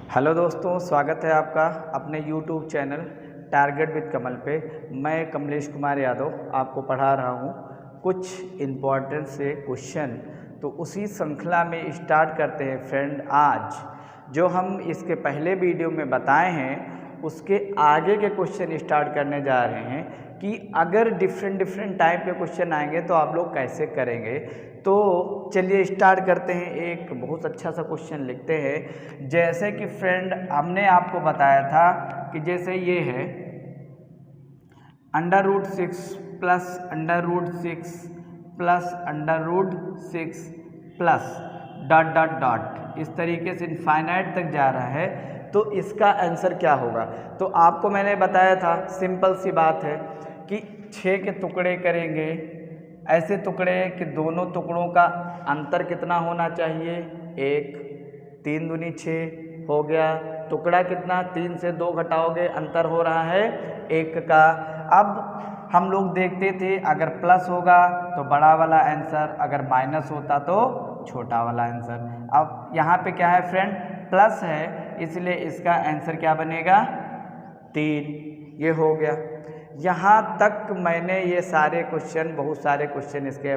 Hello दोस्तों, स्वागत है आपका अपने YouTube चैनल टारगेट विद कमल पे। मैं कमलेश कुमार यादव आपको पढ़ा रहा हूँ कुछ इम्पोर्टेंट से क्वेश्चन। तो उसी श्रृंखला में स्टार्ट करते हैं फ्रेंड। आज जो हम इसके पहले वीडियो में बताए हैं उसके आगे के क्वेश्चन स्टार्ट करने जा रहे हैं कि अगर डिफरेंट टाइप के क्वेश्चन आएंगे तो आप लोग कैसे करेंगे। तो चलिए स्टार्ट करते हैं। एक बहुत अच्छा सा क्वेश्चन लिखते हैं। जैसे कि फ्रेंड हमने आपको बताया था कि जैसे ये है √6 plus √6 plus √6 plus dot dot dot, इस तरीके से इनफाइनाइट तक जा रहा है। तो इसका आंसर क्या होगा? तो आपको मैंने बताया था, सिंपल सी बात है कि 6 के टुकड़े करेंगे, ऐसे टुकड़े कि दोनों टुकड़ों का अंतर कितना होना चाहिए? 1। 3 दूनी 6 हो गया। टुकड़ा कितना? 3 से 2 घटाओगे, अंतर हो रहा है 1 का। अब हम लोग देखते थे अगर प्लस होगा तो बड़ा वाला आंसर, अगर माइनस होता तो छोटा वाला आंसर। अब यहाँ पे क्या है फ्रेंड? प्लस है, इसलिए इसका आंसर क्या बनेगा? 3। ये हो गया। यहाँ तक मैंने ये सारे क्वेश्चन, बहुत सारे क्वेश्चन इसके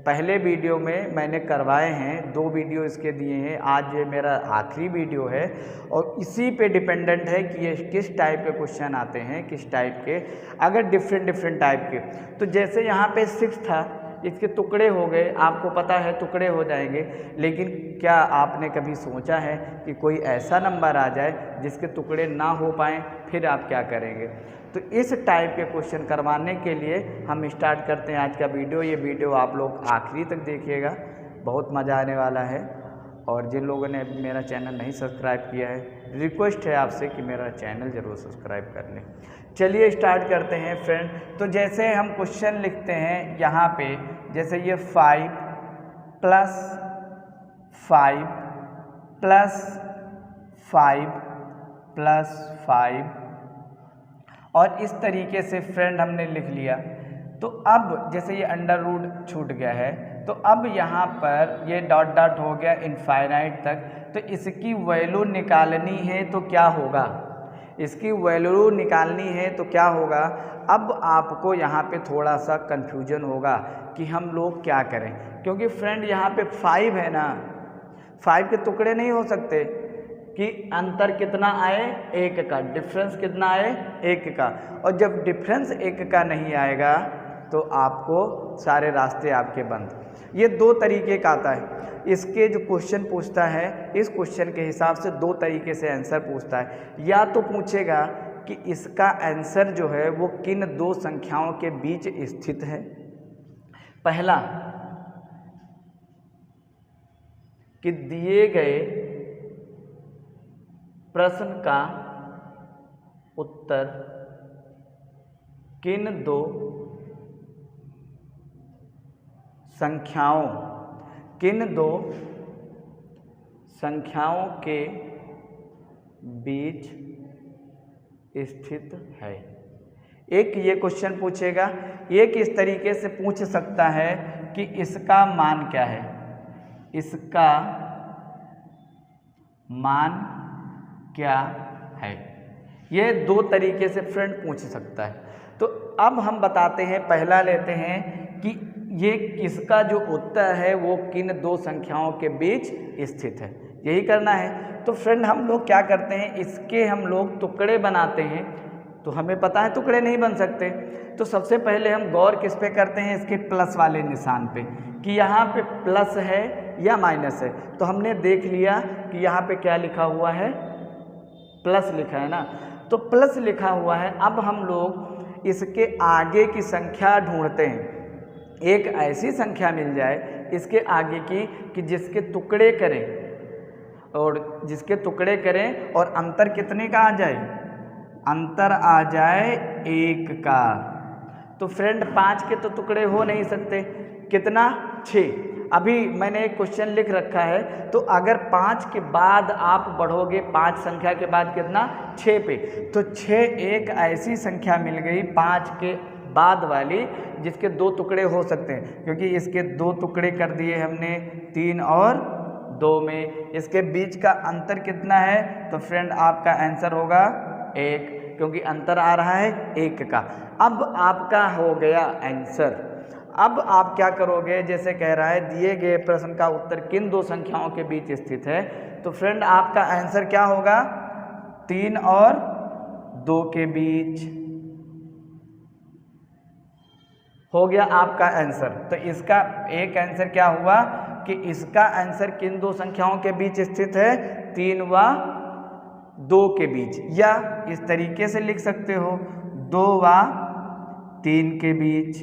पहले वीडियो में मैंने करवाए हैं, 2 वीडियो इसके दिए हैं। आज ये मेरा आखिरी वीडियो है और इसी पे डिपेंडेंट है कि ये किस टाइप के क्वेश्चन आते हैं, किस टाइप के, अगर डिफरेंट टाइप के। तो जैसे यहाँ पे 6 था, इसके टुकड़े हो गए, आपको पता है टुकड़े हो जाएंगे। लेकिन क्या आपने कभी सोचा है कि कोई ऐसा नंबर आ जाए जिसके टुकड़े ना हो पाएँ, फिर आप क्या करेंगे? तो इस टाइप के क्वेश्चन करवाने के लिए हम स्टार्ट करते हैं आज का वीडियो। ये वीडियो आप लोग आखिरी तक देखिएगा, बहुत मज़ा आने वाला है। और जिन लोगों ने अभी मेरा चैनल नहीं सब्सक्राइब किया है, रिक्वेस्ट है आपसे कि मेरा चैनल ज़रूर सब्सक्राइब कर लें। चलिए स्टार्ट करते हैं फ्रेंड। तो जैसे हम क्वेश्चन लिखते हैं यहाँ पे, जैसे ये 5 प्लस 5 प्लस 5 प्लस 5, और इस तरीके से फ्रेंड हमने लिख लिया। तो अब जैसे ये अंडर रूट छूट गया है, तो अब यहाँ पर ये डॉट डॉट हो गया इनफाइनाइट तक। तो इसकी वैल्यू निकालनी है तो क्या होगा? इसकी वैल्यू निकालनी है तो क्या होगा? अब आपको यहाँ पे थोड़ा सा कन्फ्यूजन होगा कि हम लोग क्या करें, क्योंकि फ्रेंड यहाँ पे 5 है ना, 5 के टुकड़े नहीं हो सकते कि अंतर कितना आए? 1 का। डिफरेंस कितना आए? 1 का। और जब डिफरेंस 1 का नहीं आएगा तो आपको सारे रास्ते आपके बंद। ये 2 तरीके का आता है। इसके जो क्वेश्चन पूछता है, इस क्वेश्चन के हिसाब से 2 तरीके से आंसर पूछता है। या तो पूछेगा कि इसका आंसर जो है वो किन 2 संख्याओं के बीच स्थित है। पहला कि दिए गए प्रश्न का उत्तर किन 2 संख्याओं के बीच स्थित है। एक ये क्वेश्चन पूछेगा। एक इस तरीके से पूछ सकता है कि इसका मान क्या है, इसका मान क्या है। ये 2 तरीके से फ्रेंड पूछ सकता है। तो अब हम बताते हैं, पहला लेते हैं कि ये किसका जो उत्तर है वो किन 2 संख्याओं के बीच स्थित है, यही करना है। तो फ्रेंड हम लोग क्या करते हैं, इसके हम लोग टुकड़े बनाते हैं। तो हमें पता है टुकड़े नहीं बन सकते। तो सबसे पहले हम गौर किस पे करते हैं? इसके प्लस वाले निशान पे, कि यहाँ पे प्लस है या माइनस है। तो हमने देख लिया कि यहाँ पे क्या लिखा हुआ है? प्लस लिखा है ना। तो प्लस लिखा हुआ है। अब हम लोग इसके आगे की संख्या ढूंढते हैं। एक ऐसी संख्या मिल जाए इसके आगे की कि जिसके टुकड़े करें, और जिसके टुकड़े करें और अंतर कितने का आ जाए? अंतर आ जाए 1 का। तो फ्रेंड 5 के तो टुकड़े हो नहीं सकते। कितना? 6। अभी मैंने एक क्वेश्चन लिख रखा है। तो अगर 5 के बाद आप बढ़ोगे, 5 संख्या के बाद कितना? 6 पे। तो 6 एक ऐसी संख्या मिल गई 5 के बाद वाली जिसके 2 टुकड़े हो सकते हैं, क्योंकि इसके 2 टुकड़े कर दिए हमने, 3 और 2 में। इसके बीच का अंतर कितना है? तो फ्रेंड आपका आंसर होगा 1, क्योंकि अंतर आ रहा है 1 का। अब आपका हो गया आंसर। अब आप क्या करोगे? जैसे कह रहा है दिए गए प्रश्न का उत्तर किन दो संख्याओं के बीच स्थित है, तो फ्रेंड आपका आंसर क्या होगा? 3 और 2 के बीच हो गया आपका आंसर। तो इसका एक आंसर क्या हुआ कि इसका आंसर किन दो संख्याओं के बीच स्थित है? 3 व 2 के बीच, या इस तरीके से लिख सकते हो 2 व 3 के बीच।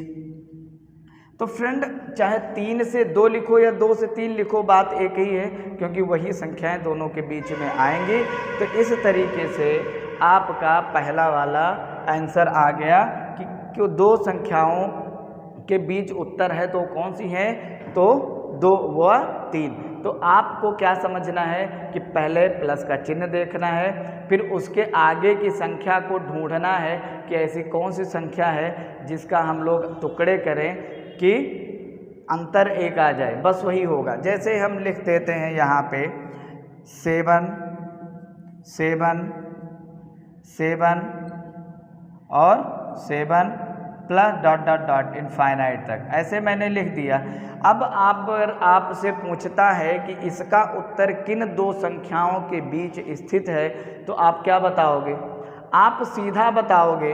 तो फ्रेंड चाहे 3 से 2 लिखो या 2 से 3 लिखो, बात एक ही है, क्योंकि वही संख्याएं दोनों के बीच में आएंगी। तो इस तरीके से आपका पहला वाला आंसर आ गया कि क्यों 2 संख्याओं के बीच उत्तर है तो कौन सी है? तो 2 व 3। तो आपको क्या समझना है कि पहले प्लस का चिन्ह देखना है, फिर उसके आगे की संख्या को ढूंढना है कि ऐसी कौन सी संख्या है जिसका हम लोग टुकड़े करें कि अंतर 1 आ जाए, बस वही होगा। जैसे हम लिख देते हैं यहाँ पे 7 7 7 और 7 plus dot dot dot infinite तक, ऐसे मैंने लिख दिया। अब आपसे पूछता है कि इसका उत्तर किन दो संख्याओं के बीच स्थित है, तो आप क्या बताओगे? आप सीधा बताओगे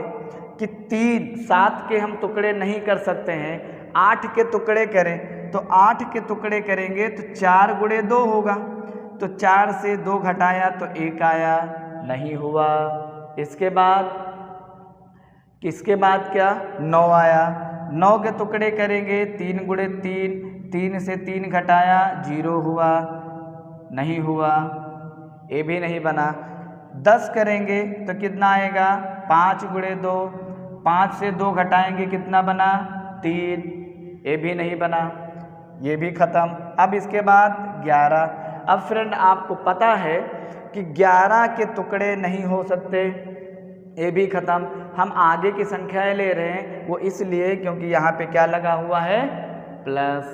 कि 3 7 के हम टुकड़े नहीं कर सकते हैं, 8 के टुकड़े करें। तो 8 के टुकड़े करेंगे तो 4 गुणे 2 होगा, तो 4 से 2 घटाया तो 1 आया, नहीं हुआ। इसके बाद किसके बाद क्या? 9 आया, 9 के टुकड़े करेंगे 3 गुणे 3, 3 से 3 घटाया 0 हुआ, नहीं हुआ, ये भी नहीं बना। 10 करेंगे तो कितना आएगा? 5 गुणे 2, 5 से 2 घटाएंगे कितना बना? 3, ये भी नहीं बना, ये भी ख़त्म। अब इसके बाद 11। अब फ्रेंड आपको पता है कि 11 के टुकड़े नहीं हो सकते, ये भी ख़त्म। हम आगे की संख्याएं ले रहे हैं वो इसलिए क्योंकि यहाँ पे क्या लगा हुआ है? प्लस।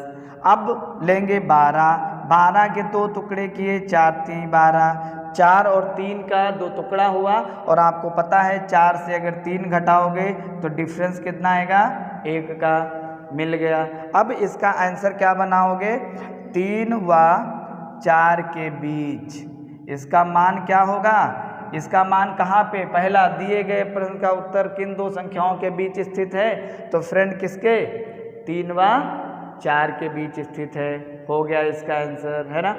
अब लेंगे 12, 12 के 2 टुकड़े किए, 4 3 12, 4 और 3 का 2 टुकड़ा हुआ, और आपको पता है 4 से अगर 3 घटाओगे तो डिफरेंस कितना आएगा? 1 का, मिल गया। अब इसका आंसर क्या बनाओगे? 3 व 4 के बीच इसका मान क्या होगा? इसका मान कहाँ पे? पहला दिए गए प्रश्न का उत्तर किन दो संख्याओं के बीच स्थित है, तो फ्रेंड किसके? 3 व 4 के बीच स्थित है। हो गया इसका आंसर, है ना।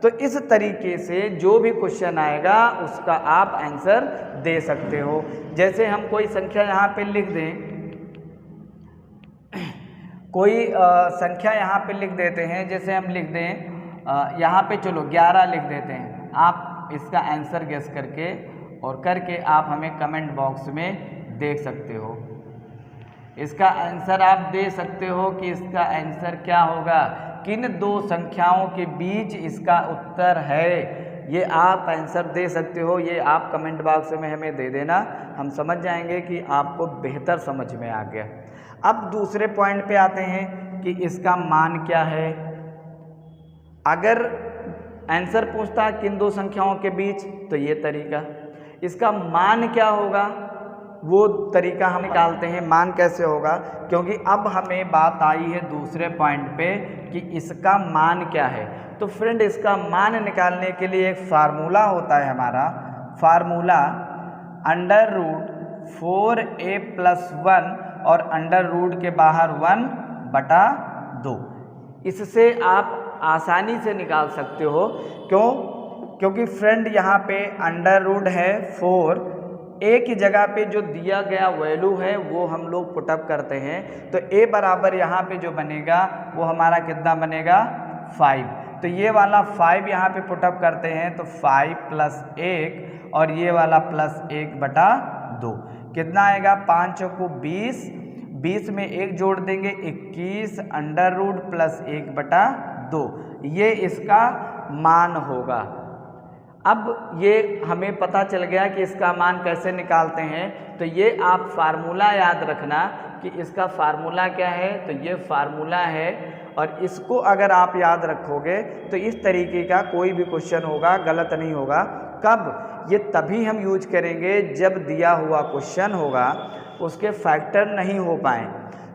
तो इस तरीके से जो भी क्वेश्चन आएगा उसका आप आंसर दे सकते हो। जैसे हम कोई संख्या यहाँ पे लिख दें, कोई संख्या यहाँ पे लिख देते हैं, जैसे हम लिख दें यहाँ पे चलो 11 लिख देते हैं। आप इसका आंसर गेस करके और करके आप हमें कमेंट बॉक्स में देख सकते हो। इसका आंसर आप दे सकते हो कि इसका आंसर क्या होगा, किन दो संख्याओं के बीच इसका उत्तर है, ये आप आंसर दे सकते हो। ये आप कमेंट बॉक्स में हमें दे देना, हम समझ जाएंगे कि आपको बेहतर समझ में आ गया। अब दूसरे पॉइंट पे आते हैं कि इसका मान क्या है। अगर आंसर पूछता किन दो संख्याओं के बीच, तो ये तरीका। इसका मान क्या होगा वो तरीका हम निकालते हैं। मान कैसे होगा, क्योंकि अब हमें बात आई है दूसरे पॉइंट पे कि इसका मान क्या है। तो फ्रेंड इसका मान निकालने के लिए एक फार्मूला होता है हमारा, फार्मूला √4a+1 और अंडर रूट के बाहर 1/2। इससे आप आसानी से निकाल सकते हो। क्यों? क्योंकि फ्रेंड यहाँ पे अंडर रूट है 4, ए की जगह पे जो दिया गया वैल्यू है वो हम लोग पुटअप करते हैं, तो ए बराबर यहाँ पे जो बनेगा वो हमारा कितना बनेगा? 5। तो ये वाला 5 यहाँ पे पुटअप करते हैं तो 5 + 1 और ये वाला +1/2 कितना आएगा? 5 को 20, 20 में 1 जोड़ देंगे 21 अंडर रूट +1/2, ये इसका मान होगा। अब ये हमें पता चल गया कि इसका मान कैसे निकालते हैं। तो ये आप फार्मूला याद रखना कि इसका फार्मूला क्या है। तो ये फार्मूला है और इसको अगर आप याद रखोगे तो इस तरीके का कोई भी क्वेश्चन होगा गलत नहीं होगा। कब? ये तभी हम यूज करेंगे जब दिया हुआ क्वेश्चन होगा उसके फैक्टर नहीं हो पाए।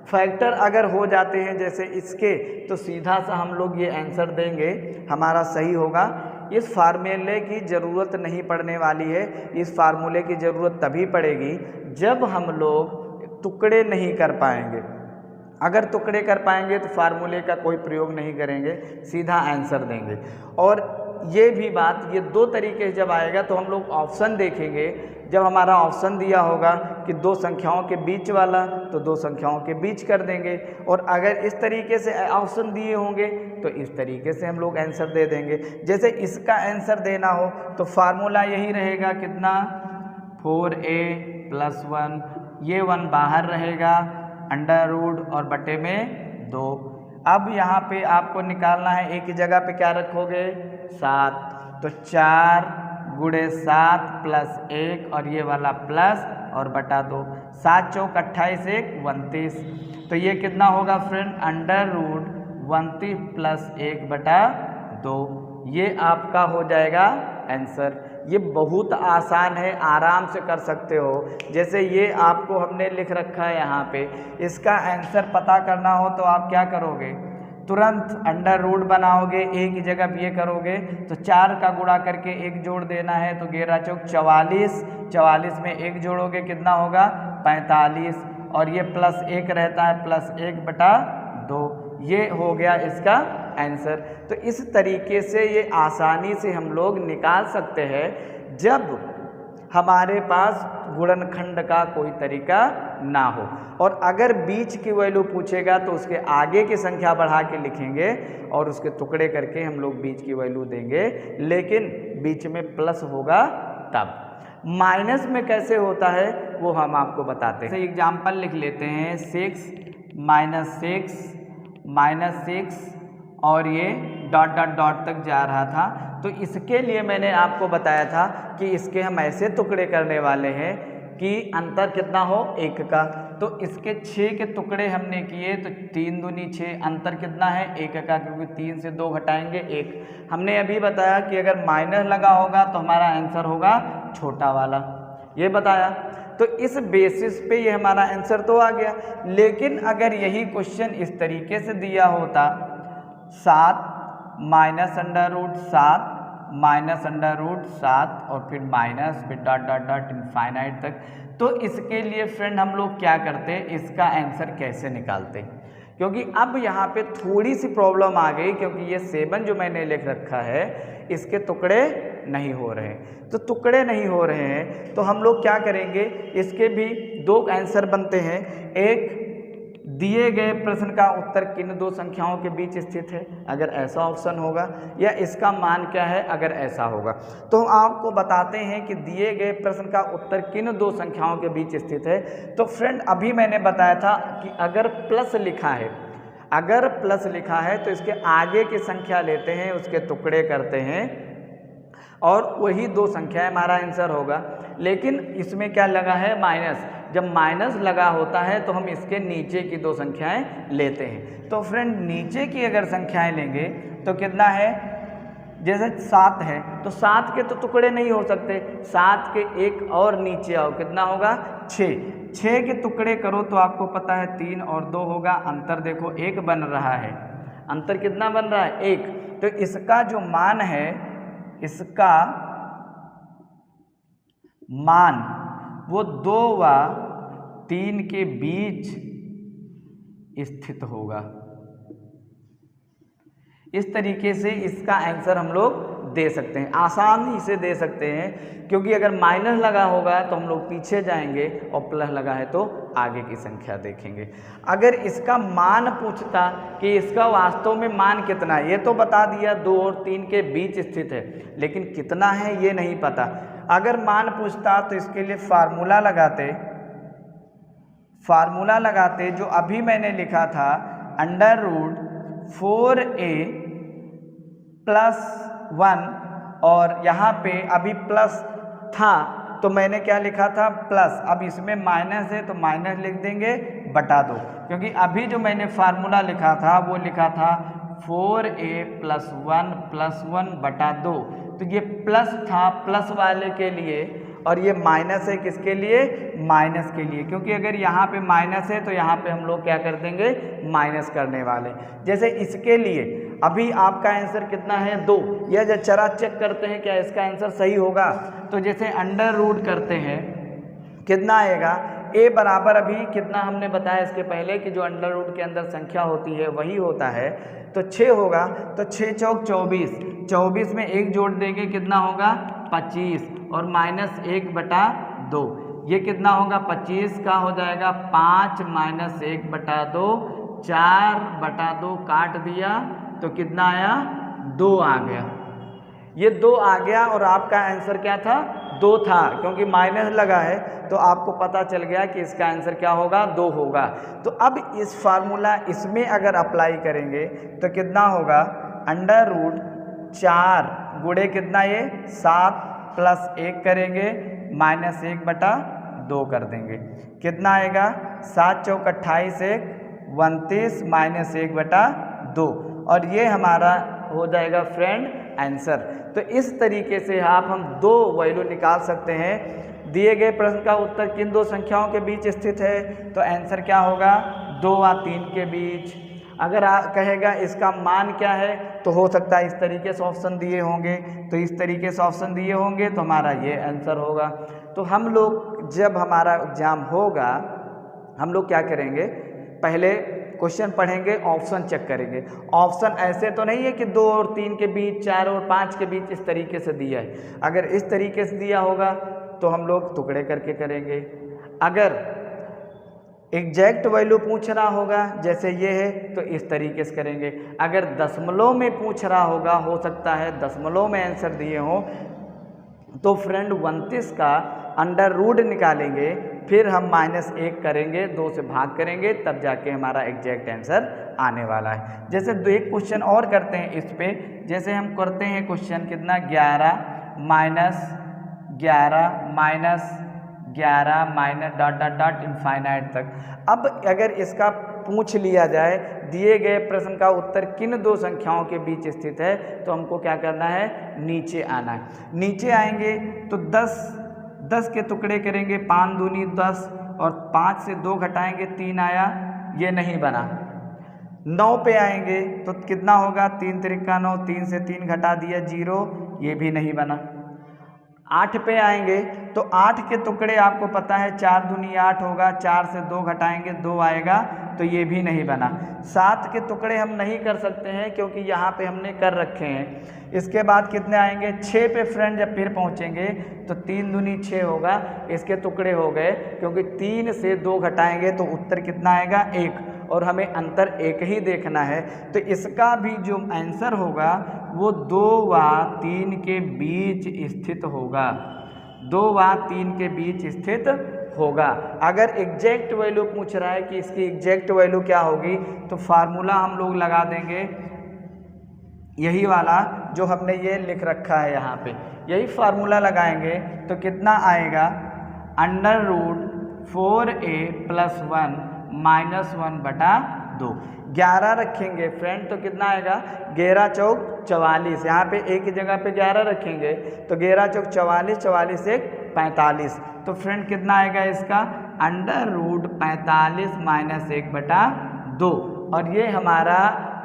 फैक्टर अगर हो जाते हैं जैसे इसके, तो सीधा सा हम लोग ये आंसर देंगे, हमारा सही होगा। इस फार्मूले की ज़रूरत नहीं पड़ने वाली है। इस फार्मूले की ज़रूरत तभी पड़ेगी जब हम लोग टुकड़े नहीं कर पाएंगे। अगर टुकड़े कर पाएंगे तो फार्मूले का कोई प्रयोग नहीं करेंगे, सीधा आंसर देंगे। और ये भी बात, ये दो तरीके से जब आएगा तो हम लोग ऑप्शन देखेंगे। जब हमारा ऑप्शन दिया होगा कि दो संख्याओं के बीच वाला, तो दो संख्याओं के बीच कर देंगे। और अगर इस तरीके से ऑप्शन दिए होंगे तो इस तरीके से हम लोग आंसर दे देंगे। जैसे इसका आंसर देना हो तो फार्मूला यही रहेगा, कितना, 4a + 1, ये 1 बाहर रहेगा, अंडर रूट और बटे में 2। अब यहाँ पे आपको निकालना है, एक ही जगह पे क्या रखोगे, 7, तो 4 × 7 + 1 और ये वाला प्लस और बटा 2, 7 चौक 28, 1 29। तो ये कितना होगा फ्रेंड, अंडर रूट 29 + 1 बटा 2। ये आपका हो जाएगा आंसर। ये बहुत आसान है, आराम से कर सकते हो। जैसे ये आपको हमने लिख रखा है यहाँ पे, इसका आंसर पता करना हो तो आप क्या करोगे, तुरंत अंडर रूट बनाओगे, एक ही जगह ये करोगे तो 4 का गुणा करके 1 जोड़ देना है, तो 11 चौक 44, 44 में 1 जोड़ोगे कितना होगा, 45, और ये +1 रहता है, +1 बटा 2। ये हो गया इसका आंसर। तो इस तरीके से ये आसानी से हम लोग निकाल सकते हैं जब हमारे पास गुणनखंड का कोई तरीका ना हो। और अगर बीच की वैल्यू पूछेगा तो उसके आगे की संख्या बढ़ा के लिखेंगे और उसके टुकड़े करके हम लोग बीच की वैल्यू देंगे, लेकिन बीच में प्लस होगा तब। माइनस में कैसे होता है वो हम आपको बताते हैं। एग्जाम्पल लिख लेते हैं, 6 - 6 और ये ... तक जा रहा था। तो इसके लिए मैंने आपको बताया था कि इसके हम ऐसे टुकड़े करने वाले हैं कि अंतर कितना हो, 1 का। तो इसके 6 के टुकड़े हमने किए तो 3 दूनी 6, अंतर कितना है, 1 का, क्योंकि 3 से 2 घटाएंगे 1। हमने अभी बताया कि अगर माइनस लगा होगा तो हमारा आंसर होगा छोटा वाला, ये बताया। तो इस बेसिस पे ये हमारा आंसर तो आ गया। लेकिन अगर यही क्वेश्चन इस तरीके से दिया होता, 7 - √7 -√7 और फिर माइनस, फिर ... इनफाइनाइट तक, तो इसके लिए फ्रेंड हम लोग क्या करते, इसका आंसर कैसे निकालते। क्योंकि अब यहाँ पे थोड़ी सी प्रॉब्लम आ गई, क्योंकि ये 7 जो मैंने लिख रखा है इसके टुकड़े नहीं हो रहे हैं। तो टुकड़े नहीं हो रहे हैं तो हम लोग क्या करेंगे, इसके भी 2 आंसर बनते हैं। एक, दिए गए प्रश्न का उत्तर किन 2 संख्याओं के बीच स्थित है, अगर ऐसा ऑप्शन होगा, या इसका मान क्या है अगर ऐसा होगा। तो हम आपको बताते हैं कि दिए गए प्रश्न का उत्तर किन 2 संख्याओं के बीच स्थित है। तो फ्रेंड अभी मैंने बताया था कि अगर प्लस लिखा है, अगर प्लस लिखा है तो इसके आगे की संख्या लेते हैं, उसके टुकड़े करते हैं और वही 2 संख्याएं हमारा आंसर होगा। लेकिन इसमें क्या लगा है, माइनस। जब माइनस लगा होता है तो हम इसके नीचे की 2 संख्याएं लेते हैं। तो फ्रेंड नीचे की अगर संख्याएं लेंगे तो कितना है, जैसे 7 है तो 7 के तो टुकड़े नहीं हो सकते, 7 के एक और नीचे आओ, कितना होगा, 6 के टुकड़े करो तो आपको पता है 3 और 2 होगा, अंतर देखो 1 बन रहा है, अंतर कितना बन रहा है, 1। तो इसका जो मान है, इसका मान वो 2 व 3 के बीच स्थित होगा। इस तरीके से इसका आंसर हम लोग दे सकते हैं, आसानी से दे सकते हैं। क्योंकि अगर माइनस लगा होगा तो हम लोग पीछे जाएंगे और प्लस लगा है तो आगे की संख्या देखेंगे। अगर इसका मान पूछता कि इसका वास्तव में मान कितना है, ये तो बता दिया 2 और 3 के बीच स्थित है, लेकिन कितना है ये नहीं पता। अगर मान पूछता तो इसके लिए फार्मूला लगाते जो अभी मैंने लिखा था, अंडर रूट 4a + 1, और यहाँ पे अभी प्लस था तो मैंने क्या लिखा था, प्लस। अब इसमें माइनस है तो माइनस लिख देंगे, बटा 2, क्योंकि अभी जो मैंने फार्मूला लिखा था वो लिखा था 4a + 1 + 1 बटा 2, तो ये प्लस था प्लस वाले के लिए और ये माइनस है किसके लिए, माइनस के लिए, क्योंकि अगर यहाँ पे माइनस है तो यहाँ पे हम लोग क्या कर देंगे, माइनस करने वाले। जैसे इसके लिए अभी आपका आंसर कितना है 2, यह जब चरा चेक करते हैं क्या इसका आंसर सही होगा, तो जैसे अंडर रूट करते हैं कितना आएगा, a बराबर अभी कितना हमने बताया इसके पहले कि जो अंडर रूट के अंदर संख्या होती है वही होता है, तो 6 होगा, तो 6 चौक 24, 24 में 1 जोड़ देंगे कितना होगा 25 और माइनस 1 बटा 2, ये कितना होगा 25 का हो जाएगा 5 माइनस 1 बटा 2, 4 बटा 2 काट दिया तो कितना आया 2 आ गया, ये 2 आ गया और आपका आंसर क्या था 2 था, क्योंकि माइनस लगा है तो आपको पता चल गया कि इसका आंसर क्या होगा 2 होगा। तो अब इस फार्मूला इसमें अगर अप्लाई करेंगे तो कितना होगा, अंडर रूट 4 गुणे कितना ये 7 + 1 करेंगे माइनस 1 बटा 2 कर देंगे, कितना आएगा 7 चौक 28 1 29 माइनस 1 बटा 2, और ये हमारा हो जाएगा फ्रेंड आंसर। तो इस तरीके से हम 2 वैल्यू निकाल सकते हैं। दिए गए प्रश्न का उत्तर किन 2 संख्याओं के बीच स्थित है, तो आंसर क्या होगा 2 और 3 के बीच। अगर कहेगा इसका मान क्या है, तो हो सकता है इस तरीके से ऑप्शन दिए होंगे, तो इस तरीके से ऑप्शन दिए होंगे तो हमारा ये आंसर होगा। तो हम लोग जब हमारा एग्जाम होगा हम लोग क्या करेंगे, पहले क्वेश्चन पढ़ेंगे, ऑप्शन चेक करेंगे। ऑप्शन ऐसे तो नहीं है कि 2 और 3 के बीच, 4 और 5 के बीच इस तरीके से दिया है, अगर इस तरीके से दिया होगा तो हम लोग टुकड़े करके करेंगे। अगर एग्जैक्ट वैल्यू पूछ रहा होगा जैसे ये है तो इस तरीके से करेंगे। अगर दशमलव में पूछ रहा होगा, हो सकता है दशमलव में आंसर दिए हों, तो फ्रेंड 29 का अंडर रूट निकालेंगे, फिर हम -1 करेंगे, 2 से भाग करेंगे, तब जाके हमारा एग्जैक्ट आंसर आने वाला है। जैसे एक क्वेश्चन और करते हैं इस पे, जैसे हम करते हैं क्वेश्चन कितना 11 माइनस 11 माइनस डॉट इनफाइनाइट तक। अब अगर इसका पूछ लिया जाए दिए गए प्रश्न का उत्तर किन 2 संख्याओं के बीच स्थित है, तो हमको क्या करना है, नीचे आना है। नीचे आएंगे तो 10 के टुकड़े करेंगे, 5 दूनी 10 और 5 से 2 घटाएंगे 3 आया, ये नहीं बना। 9 पे आएंगे तो कितना होगा 3 त्रिका 9, 3 से 3 घटा दिया 0, ये भी नहीं बना। 8 पे आएंगे तो 8 के टुकड़े आपको पता है 4 दूनी 8 होगा, 4 से 2 घटाएंगे 2 आएगा, तो ये भी नहीं बना। 7 के टुकड़े हम नहीं कर सकते हैं क्योंकि यहाँ पे हमने कर रखे हैं। इसके बाद कितने आएंगे 6 पे फ्रेंड जब फिर पहुँचेंगे तो 3 दूनी 6 होगा, इसके टुकड़े हो गए, क्योंकि 3 से 2 घटाएंगे तो उत्तर कितना आएगा 1, और हमें अंतर 1 ही देखना है। तो इसका भी जो आंसर होगा वो 2 व 3 के बीच स्थित होगा, 2 व 3 के बीच स्थित होगा। अगर एग्जैक्ट वैल्यू पूछ रहा है कि इसकी एग्जैक्ट वैल्यू क्या होगी, तो फार्मूला हम लोग लगा देंगे यही वाला जो हमने ये लिख रखा है यहाँ पे, यही फार्मूला लगाएंगे तो कितना आएगा अंडर रूट 4a + 1 - 1 बटा 2। 11 रखेंगे फ्रेंड तो कितना आएगा 11 चौक 44, यहाँ पे एक ही जगह पे 11 रखेंगे तो 11 चौक 44, 44 से 45, तो फ्रेंड कितना आएगा इसका अंडर रूट 45 - 1 बटा 2, और ये हमारा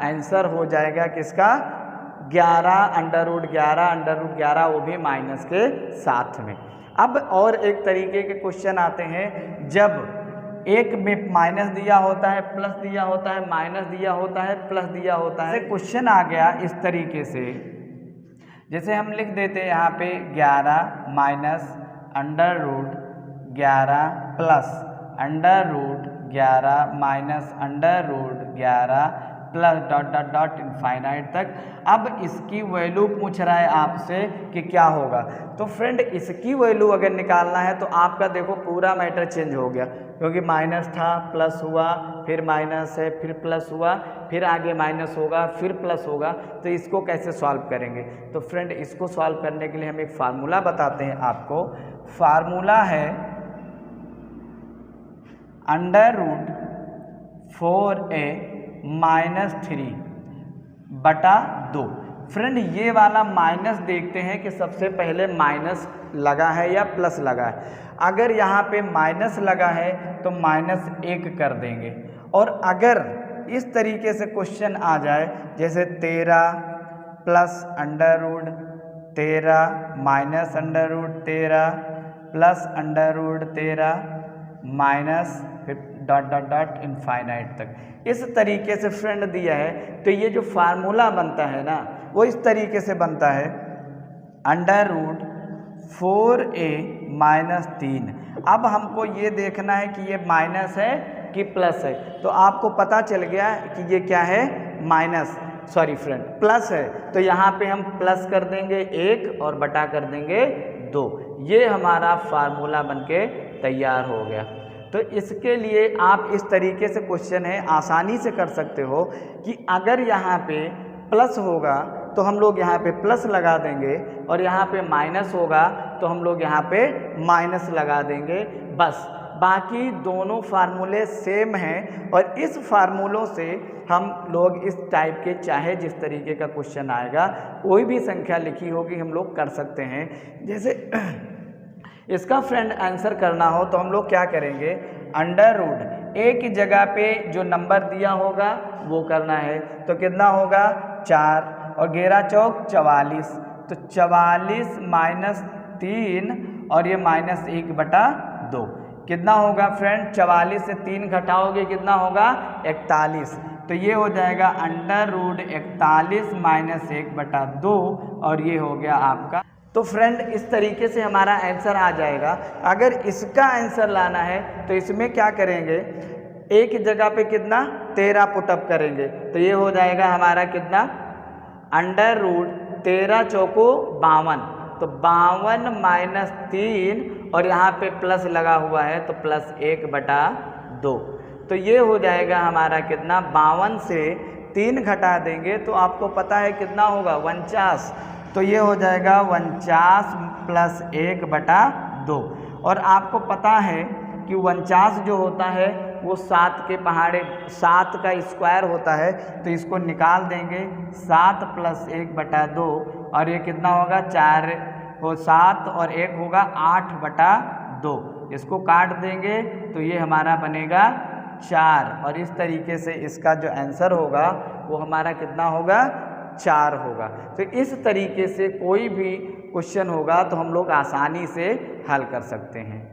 आंसर हो जाएगा किसका 11 अंडर रूट 11 वो भी माइनस के साथ में। अब और एक तरीके के क्वेश्चन आते हैं, जब एक में माइनस दिया होता है, प्लस दिया होता है, माइनस दिया होता है, प्लस दिया होता है। क्वेश्चन आ गया इस तरीके से, जैसे हम लिख देते हैं यहाँ पे 11 minus under root 11 plus under root 11 minus under root 11 plus dot infinite तक। अब इसकी वैल्यू पूछ रहा है आपसे कि क्या होगा, तो फ्रेंड इसकी वैल्यू अगर निकालना है तो आपका देखो पूरा मैटर चेंज हो गया, क्योंकि माइनस था प्लस हुआ, फिर माइनस है, फिर प्लस हुआ, फिर आगे माइनस होगा, फिर प्लस होगा, तो इसको कैसे सॉल्व करेंगे। तो फ्रेंड इसको सॉल्व करने के लिए हम एक फार्मूला बताते हैं आपको। फार्मूला है under root 4a minus 3/2। Friend ये वाला माइनस देखते हैं कि सबसे पहले माइनस लगा है या प्लस लगा है। अगर यहाँ पे माइनस लगा है तो -1 कर देंगे। और अगर इस तरीके से क्वेश्चन आ जाए जैसे 13 plus √13 minus √13 plus √13 minus dot dot dot infinite तक, इस तरीके से फ्रेंड दिया है तो ये जो फार्मूला बनता है ना वो इस तरीके से बनता है √4a माइनस 3। अब हमको ये देखना है कि ये माइनस है कि प्लस है, तो आपको पता चल गया कि ये क्या है प्लस है, तो यहाँ पे हम प्लस कर देंगे 1 और बटा कर देंगे 2। ये हमारा फार्मूला बनके तैयार हो गया। तो इसके लिए आप इस तरीके से क्वेश्चन है आसानी से कर सकते हो कि अगर यहाँ पे प्लस होगा तो हम लोग यहाँ पे प्लस लगा देंगे और यहाँ पे माइनस होगा तो हम लोग यहाँ पे माइनस लगा देंगे बस। बाकी दोनों फार्मूले सेम हैं और इस फार्मूलों से हम लोग इस टाइप के चाहे जिस तरीके का क्वेश्चन आएगा कोई भी संख्या लिखी होगी हम लोग कर सकते हैं। जैसे इसका फ्रेंड आंसर करना हो तो हम लोग क्या करेंगे, √a की जगह पे जो नंबर दिया होगा वो करना है। तो कितना होगा 4 और 11 चौक 44, तो 44 माइनस 3 और ये -1/2 कितना होगा फ्रेंड, 44 से 3 घटाओगे कितना होगा 41, तो ये हो जाएगा √41 माइनस 1/2 और ये हो गया आपका। तो फ्रेंड इस तरीके से हमारा आंसर आ जाएगा। अगर इसका आंसर लाना है तो इसमें क्या करेंगे, a की जगह पे कितना 13 पुटअप करेंगे तो ये हो जाएगा हमारा कितना √13 चौको 52, तो 52 माइनस 3 और यहाँ पे प्लस लगा हुआ है तो +1/2, तो ये हो जाएगा हमारा कितना 52 से 3 घटा देंगे तो आपको पता है कितना होगा 49, तो ये हो जाएगा 49 + 1/2। और आपको पता है कि 49 जो होता है वो 7 के पहाड़े 7 का स्क्वायर होता है, तो इसको निकाल देंगे 7 + 1/2 और ये कितना होगा 4 हो 7 और 1 होगा 8/2, इसको काट देंगे तो ये हमारा बनेगा 4 और इस तरीके से इसका जो आंसर होगा वो हमारा कितना होगा 4 होगा। तो इस तरीके से कोई भी क्वेश्चन होगा तो हम लोग आसानी से हल कर सकते हैं।